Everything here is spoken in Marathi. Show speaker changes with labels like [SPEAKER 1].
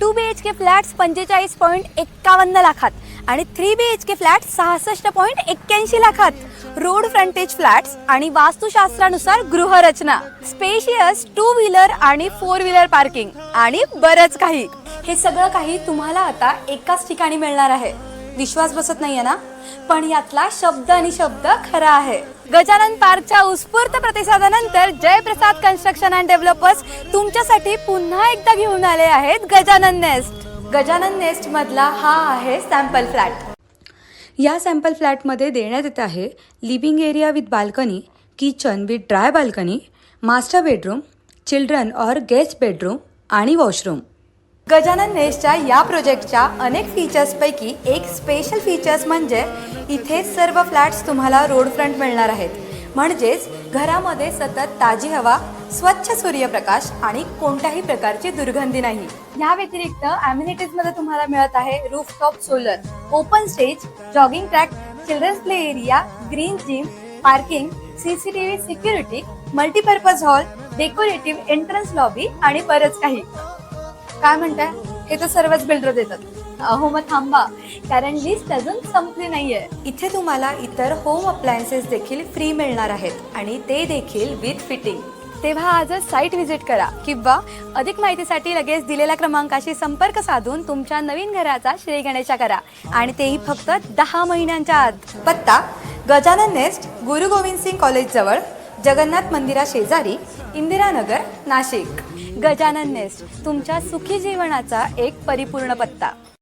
[SPEAKER 1] 2 BHK फ्लॅट्स 45.51 लाखात आणि 3 BHK फ्लॅट 66.81 लाखात। रोड फ्रंटेज फ्लॅट्स आणि वास्तुशास्त्रानुसार गृहरचना, स्पेशियस 2 व्हीलर आणि 4 व्हीलर पार्किंग आणि बरंच काही। हे सगळं काही तुम्हाला आता एकाच ठिकाणी मिळणार आहे। विश्वास बसत नाहीये ना? पण यातला शब्द आणि शब्द खरा आहे। गजानन पार्कच्या उत्स्फूर्त प्रतिसादानंतर जयप्रसाद कन्स्ट्रक्शन अँड डेव्हलपर्स तुमच्यासाठी पुन्हा एकदा घेऊन आले आहेत गजानन नेस्ट। गजानन नेस्ट मधला हा आहे सॅम्पल फ्लॅट। या सॅम्पल फ्लॅटमध्ये देण्यात येत आहे living area with balcony, kitchen with dry balcony, master bedroom, children और गेस्ट बेडरूम आणि वॉशरूम। गजानन नेस्टच्या या प्रोजेक्टच्या अनेक फीचर्सपैकी एक स्पेशल फीचर्स म्हणजे इथे सर्व फ्लॅट्स तुम्हाला रोड फ्रंट मिळणार आहेत। म्हणजेच घरामध्ये सतत ताजी हवा, स्वच्छ सूर्यप्रकाश आणि कोणत्याही प्रकारची दुर्गंधी नाही। या व्यतिरिक्त ॲम्युनिटीजमध्ये तुम्हाला मिळत आहे rooftop solar, open stage, jogging track, children's play area, green gym, parking, CCTV security, multipurpose hall, decorative entrance lobby आणि बरंच काही। काय म्हणताय? हे तर सर्वच बिल्डर देतात। अहो मग थांबा, कारण लिस्ट अजून संपली नाहीये। इथे तुम्हाला इतर होम अप्लायन्सेस देखील फ्री मिळणार आहेत आणि ते देखील विथ फिटिंग। तेव्हा आजच साईट व्हिजिट करा किंवा अधिक माहितीसाठी लगेच दिलेल्या क्रमांकाशी संपर्क साधून तुमच्या नवीन घराचा श्रीगणेशा करा आणि तेही फक्त 10 महिन्यांच्या आत। पत्ता गजानन नेस्ट, गुरु गोविंद सिंग कॉलेज जवळ, जगन्नाथ मंदिरा शेजारी, इंदिरानगर, नाशिक। गजानन नेस्ट, तुमच्या सुखी जीवनाचा एक परिपूर्ण पत्ता।